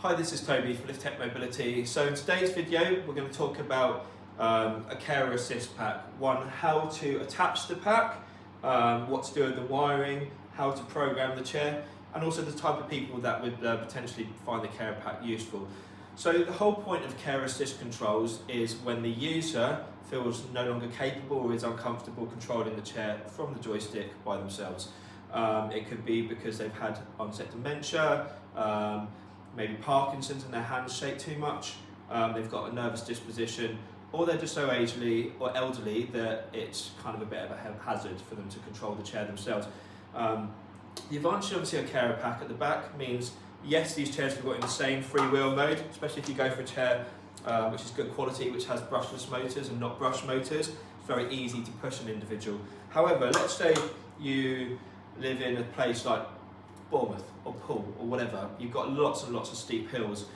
Hi, this is Toby from LITH-TECH Mobility. So in today's video, we're going to talk about a carer assist pack. One, how to attach the pack, what to do with the wiring, how to program the chair, and also the type of people that would potentially find the carer pack useful. So the whole point of carer assist controls is when the user feels no longer capable or is uncomfortable controlling the chair from the joystick by themselves. It could be because they've had onset dementia, maybe Parkinson's and their hands shake too much, they've got a nervous disposition, or they're just so elderly that it's kind of a bit of a hazard for them to control the chair themselves. The advantage obviously of a carer pack at the back means, yes, these chairs can be got in the same freewheel mode, especially if you go for a chair which is good quality, which has brushless motors and not brush motors. It's very easy to push an individual. However, let's say you live in a place like Bournemouth or Poole or whatever, you've got lots and lots of steep hills.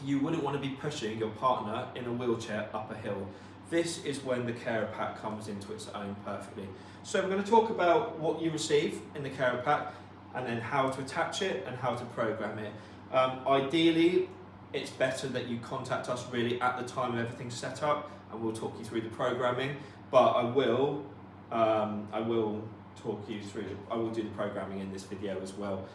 You wouldn't want to be pushing your partner in a wheelchair up a hill. This is when the carer pack comes into its own perfectly. So we're going to talk about what you receive in the carer pack and then how to attach it and how to program it. Ideally, it's better that you contact us really at the time everything's set up, and we'll talk you through the programming, but I will talk you through, I will do the programming in this video as well,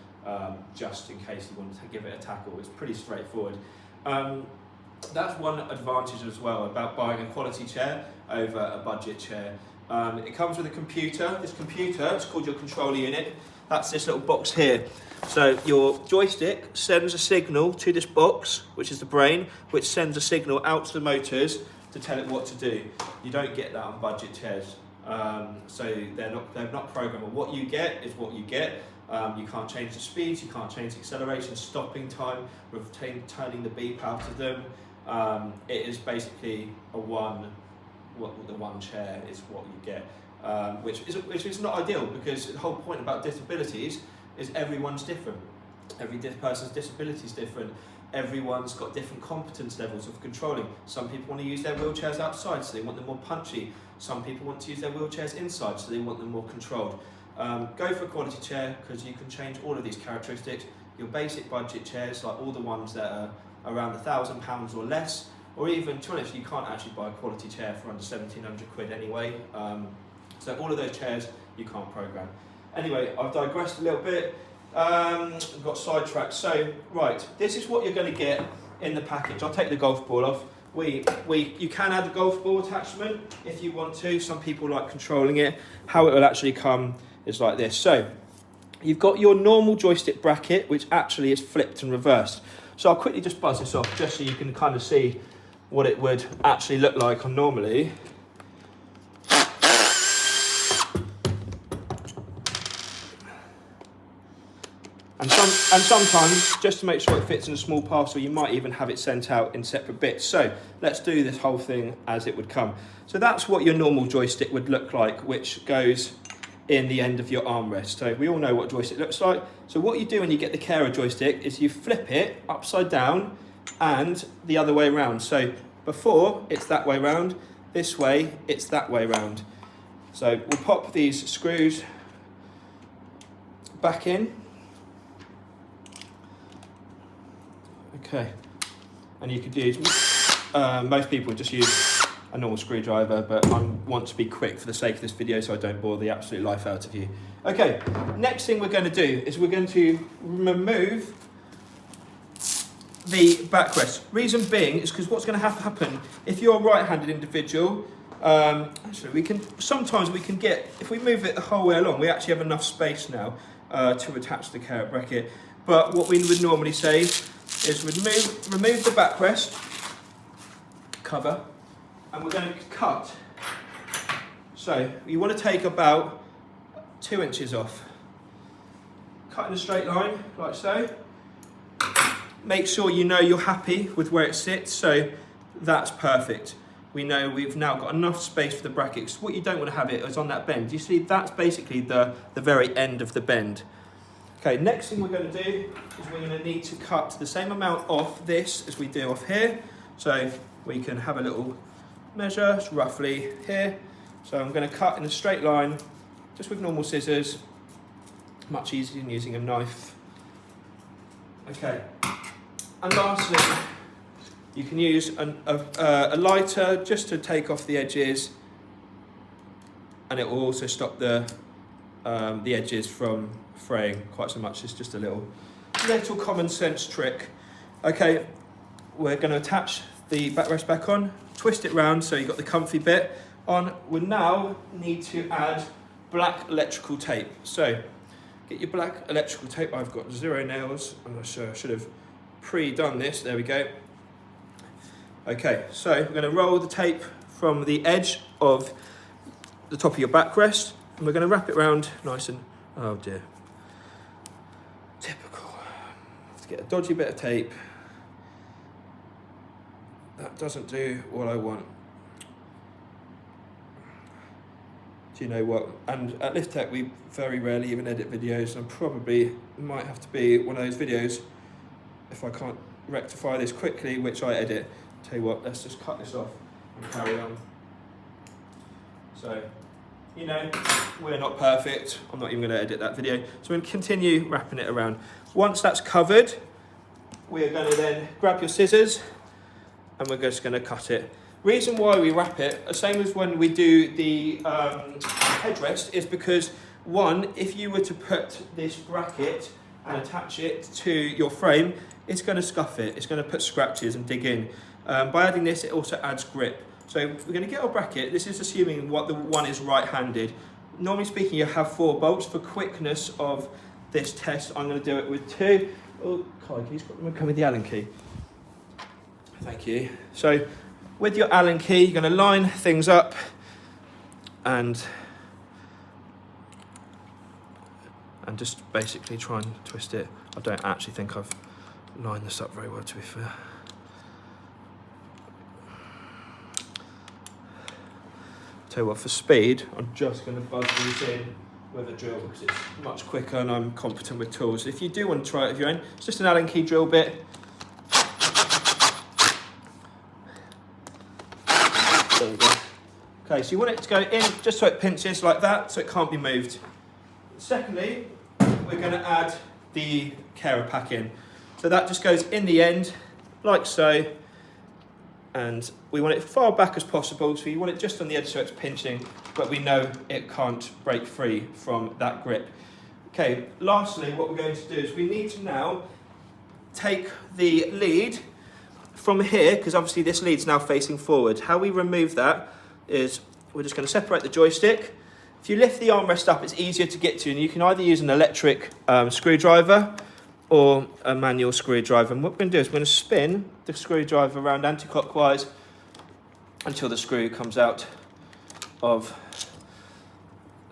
just in case you want to give it a tackle. It's pretty straightforward. That's one advantage as well about buying a quality chair over a budget chair. It comes with a computer. This computer, it's called your controller unit. That's this little box here. So your joystick sends a signal to this box, which is the brain, which sends a signal out to the motors to tell it what to do. You don't get that on budget chairs. So they're not programmable. What you get is what you get. You can't change the speeds, you can't change the acceleration, stopping time, turning the beep out of them. It is basically the one chair is what you get, which is not ideal, because the whole point about disabilities is everyone's different. Every person's disability is different. Everyone's got different competence levels of controlling. Some people want to use their wheelchairs outside, so they want them more punchy. Some people want to use their wheelchairs inside, so they want them more controlled. Go for a quality chair, because you can change all of these characteristics. Your basic budget chairs, like all the ones that are around £1,000 or less, or even, to be honest, you can't actually buy a quality chair for under 1,700 quid anyway. So all of those chairs you can't program. Anyway, I've digressed a little bit. I've got sidetracked. So, right, this is what you're going to get in the package. I'll take the golf ball off. You can add a golf ball attachment if you want to. Some people like controlling it. How it will actually come is like this. So, you've got your normal joystick bracket, which actually is flipped and reversed. So I'll quickly just buzz this off, just so you can kind of see what it would actually look like on normally. And sometimes, just to make sure it fits in a small parcel, you might even have it sent out in separate bits. So let's do this whole thing as it would come. So that's what your normal joystick would look like, which goes in the end of your armrest. So we all know what joystick looks like. So what you do when you get the carer joystick is you flip it upside down and the other way around. So before, it's that way round. This way, it's that way round. So we'll pop these screws back in. Okay, and you could use, most people just use a normal screwdriver, but I want to be quick for the sake of this video so I don't bore the absolute life out of you. Okay, next thing we're going to do is we're going to remove the backrest. Reason being is because what's going to have to happen, if you're a right-handed individual, sometimes we can get, if we move it the whole way along, we actually have enough space now to attach the carer bracket. But what we would normally say is remove the backrest cover, and we're going to cut. So you want to take about 2 inches off. Cut in a straight line, like so. Make sure you know you're happy with where it sits, so that's perfect. We know we've now got enough space for the brackets. What you don't want to have it is on that bend. You see, that's basically the very end of the bend. Okay, next thing we're going to do is we're going to need to cut the same amount off this as we do off here. So we can have a little measure, it's roughly here. So I'm going to cut in a straight line, just with normal scissors. Much easier than using a knife. Okay, And lastly, you can use a lighter just to take off the edges, and it will also stop the edges from fraying quite so much. It's just a little common sense trick. Okay, we're going to attach the backrest back on, twist it round so you've got the comfy bit on. We now need to add black electrical tape. So get your black electrical tape. I've got 0 nails, and I should have pre-done this. There we go. Okay, so we're going to roll the tape from the edge of the top of your backrest, and we're going to wrap it round nice and, oh dear, typical. Have to get a dodgy bit of tape. That doesn't do what I want. Do you know what? And at LITH-TECH we very rarely even edit videos, and probably might have to be one of those videos, if I can't rectify this quickly, which I edit. Tell you what, let's just cut this off and carry on. So, you know, we're not perfect. I'm not even going to edit that video. So we're going to continue wrapping it around. Once that's covered, we're going to then grab your scissors and we're just going to cut it. Reason why we wrap it, the same as when we do the headrest, is because one, if you were to put this bracket and attach it to your frame, it's going to scuff it. It's going to put scratches and dig in. By adding this, it also adds grip. So we're going to get our bracket. This is assuming what the one is right-handed. Normally speaking, you have 4 bolts. For quickness of this test, I'm going to do it with 2. Oh, crikey, come with the Allen key. Thank you. So with your Allen key, you're going to line things up and just basically try and twist it. I don't actually think I've lined this up very well, to be fair. Tell you what, for speed, I'm just going to buzz these in with a drill because it's much quicker and I'm competent with tools. If you do want to try it of your own, it's just an Allen key drill bit. There we go. Okay, so you want it to go in just so it pinches like that, so it can't be moved. Secondly, we're going to add the carer pack in. So that just goes in the end, like so. And we want it far back as possible, so you want it just on the edge so it's pinching, but we know it can't break free from that grip. Okay, lastly, what we're going to do is we need to now take the lead from here, because obviously this lead's now facing forward. How we remove that is we're just going to separate the joystick. If you lift the armrest up, it's easier to get to, and you can either use an electric screwdriver or a manual screwdriver. And what we're going to do is we're going to spin the screwdriver around anti-clockwise until the screw comes out of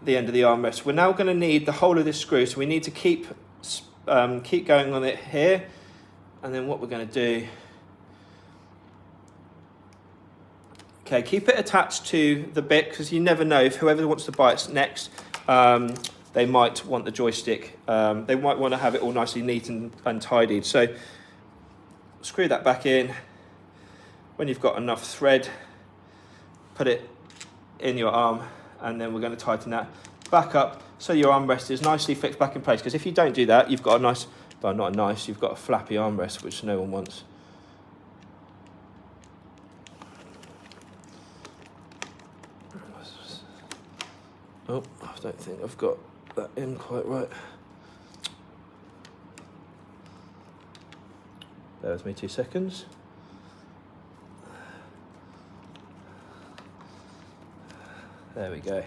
the end of the armrest. We're now going to need the whole of this screw, so we need to keep going on it here. And then what we're going to do, okay, keep it attached to the bit, because you never know if whoever wants to buy it next, they might want the joystick. They might want to have it all nicely neat and tidied. So screw that back in. When you've got enough thread, put it in your arm, and then we're going to tighten that back up so your armrest is nicely fixed back in place. Because if you don't do that, you've got a nice, well, not a nice, you've got a flappy armrest, which no one wants. Oh, I don't think I've got that in quite right. Bear with me 2 seconds. There we go.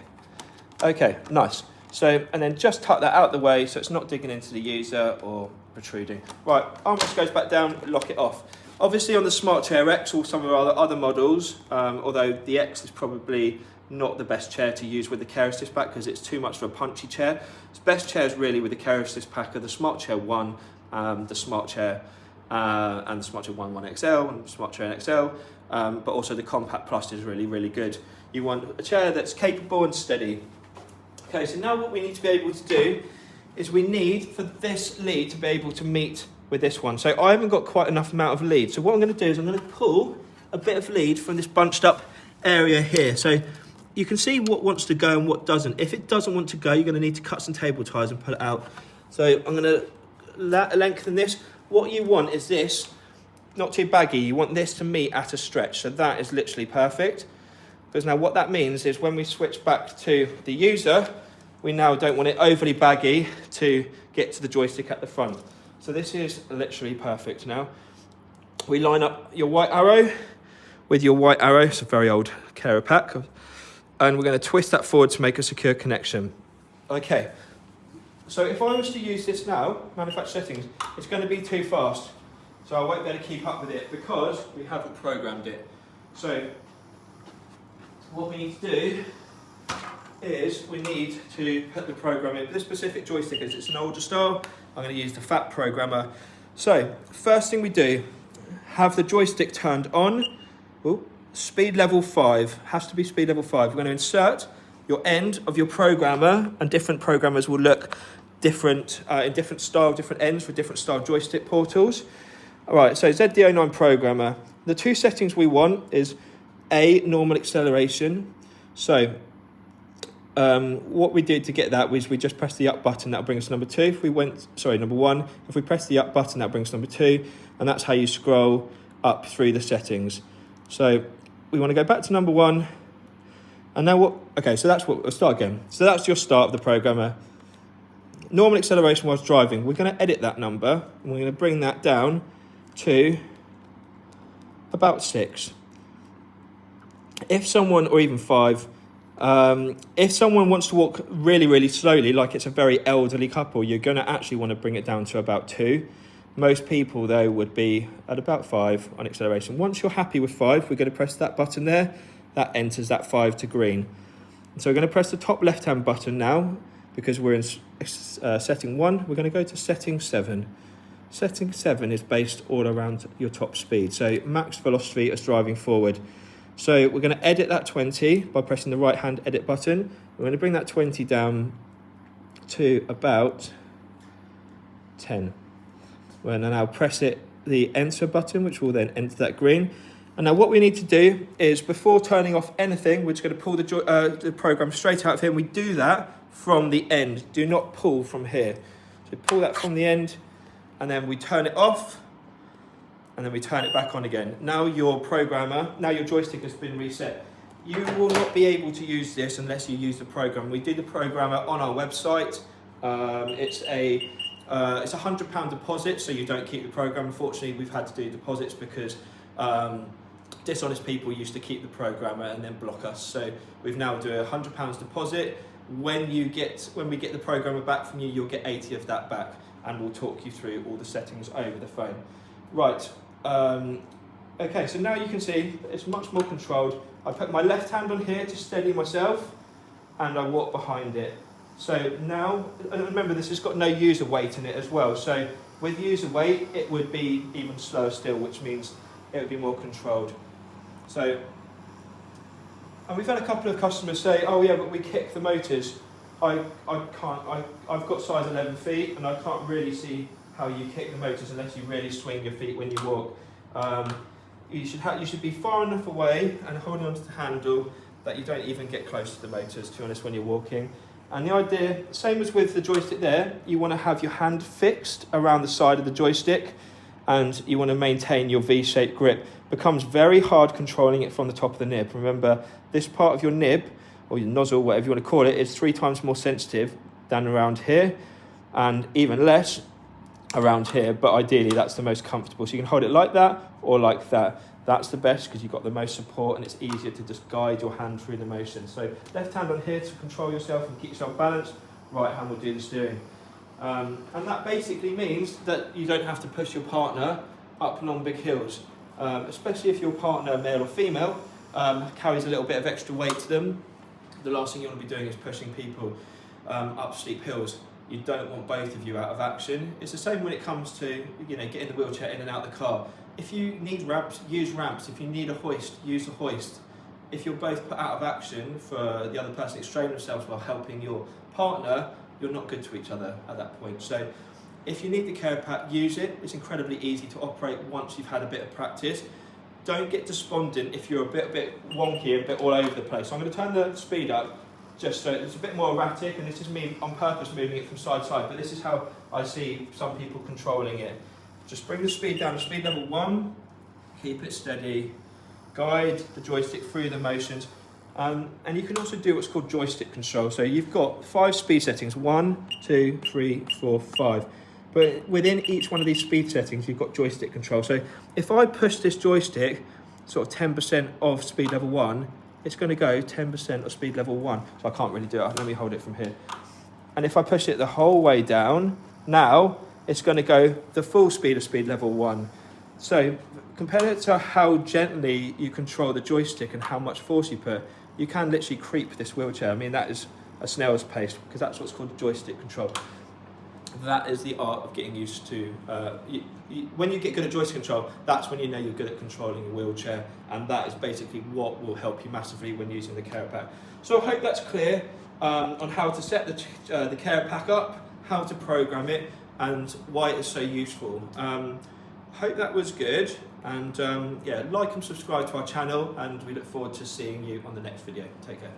Okay, nice. So, and then just tuck that out the way so it's not digging into the user or protruding. Right, armrest goes back down, lock it off. Obviously on the SmartChair X or some of our other models, although the X is probably not the best chair to use with the care assist pack because it's too much of a punchy chair. The best chairs really with the care assist pack are the SmartChair 1, the SmartChair and the SmartChair 1 XL and SmartChair XL, but also the Compact Plus is really, really good. You want a chair that's capable and steady. Okay, so now what we need to be able to do is we need for this lead to be able to meet with this one. So I haven't got quite enough amount of lead. So what I'm going to do is I'm going to pull a bit of lead from this bunched up area here. So you can see what wants to go and what doesn't. If it doesn't want to go, you're going to need to cut some table ties and pull it out. So I'm going to lengthen this. What you want is this not too baggy. You want this to meet at a stretch. So that is literally perfect. Because now what that means is when we switch back to the user, we now don't want it overly baggy to get to the joystick at the front. So this is literally perfect now. We line up your white arrow with your white arrow. It's a very old carer pack. And we're going to twist that forward to make a secure connection. Okay. So if I was to use this now, manufacturer settings, it's going to be too fast. So I won't be able to keep up with it because we haven't programmed it. So what we need to do is we need to put the program in. This specific joystick, as it's an older style, I'm going to use the fat programmer. So first thing we do, have the joystick turned on. Ooh, speed level 5, has to be speed level 5. We're going to insert your end of your programmer, and different programmers will look different in different style, different ends for different style joystick portals. All right, so ZD09 programmer. The two settings we want is A, normal acceleration. So what we did to get that was we just pressed the up button, that'll bring us number 2. If we went, sorry, number 1. If we press the up button, that brings number 2, and that's how you scroll up through the settings. So we want to go back to number 1, and now what? Okay, so that's what we'll start again. So that's your start of the programmer. Normal acceleration whilst driving. We're going to edit that number, and we're going to bring that down to about 6. If someone, or even 5, if someone wants to walk really, really slowly, like it's a very elderly couple, you're going to actually want to bring it down to about 2. Most people, though, would be at about 5 on acceleration. Once you're happy with 5, we're going to press that button there. That enters that 5 to green. So we're going to press the top left-hand button now, because we're in setting 1. We're going to go to setting 7. Setting 7 is based all around your top speed. So max velocity as driving forward. So we're going to edit that 20 by pressing the right-hand edit button. We're going to bring that 20 down to about 10. We're going to now press the enter button, which will then enter that green. And now what we need to do is, before turning off anything, we're just going to pull the program straight out of here. And we do that from the end. Do not pull from here. So pull that from the end, and then we turn it off, and then we turn it back on again. Now your joystick has been reset. You will not be able to use this unless you use the program. We do the programmer on our website. It's a £100 deposit, so you don't keep the program. Unfortunately, we've had to do deposits because dishonest people used to keep the programmer and then block us. So we've now do a £100 deposit. When we get the programmer back from you, you'll get 80 of that back, and we'll talk you through all the settings over the phone. Right. Okay, so now you can see it's much more controlled. I put my left hand on here to steady myself, and I walk behind it. So now, and remember, this has got no user weight in it as well. So with user weight, it would be even slower still, which means it would be more controlled. So, and we've had a couple of customers say, oh yeah, but we kick the motors. I've got size 11 feet, and I can't really see how you kick the motors unless you really swing your feet when you walk. You should be far enough away and holding onto the handle that you don't even get close to the motors, to be honest, when you're walking. And the idea, same as with the joystick there, you want to have your hand fixed around the side of the joystick, and you want to maintain your V-shaped grip. It becomes very hard controlling it from the top of the nib. Remember, this part of your nib, or your nozzle, whatever you want to call it, is 3 times more sensitive than around here, and even less around here, but ideally that's the most comfortable. So you can hold it like that or like that. That's the best because you've got the most support, and it's easier to just guide your hand through the motion. So left hand on here to control yourself and keep yourself balanced, right hand will do the steering. And that basically means that you don't have to push your partner up long big hills, especially if your partner, male or female, carries a little bit of extra weight to them. The last thing you want to be doing is pushing people up steep hills. You don't want both of you out of action. It's the same when it comes to, getting the wheelchair in and out of the car. If you need ramps, use ramps. If you need a hoist, use a hoist. If you're both put out of action for the other person extraining themselves while helping your partner, you're not good to each other at that point. So if you need the care pack, use it. It's incredibly easy to operate once you've had a bit of practice. Don't get despondent if you're a bit wonky, a bit all over the place. So I'm going to turn the speed up just so it's a bit more erratic, and this is me on purpose moving it from side to side, but this is how I see some people controlling it. Just bring the speed down to speed level 1, keep it steady, guide the joystick through the motions, and you can also do what's called joystick control. So you've got 5 speed settings, 1, 2, 3, 4, 5. But within each one of these speed settings, you've got joystick control. So if I push this joystick sort of 10% of speed level 1, it's going to go 10% of speed level 1. So I can't really do it. Let me hold it from here. And if I push it the whole way down, now it's going to go the full speed of speed level 1. So compare it to how gently you control the joystick and how much force you put. You can literally creep this wheelchair. I mean, that is a snail's pace, because that's what's called joystick control. That is the art of getting used to, when you get good at joystick control, that's when you know you're good at controlling a wheelchair, and that is basically what will help you massively when using the carer pack. So I hope that's clear on how to set the carer pack up, how to program it, and why it is so useful. Hope that was good, and yeah, like and subscribe to our channel, and we look forward to seeing you on the next video. Take care.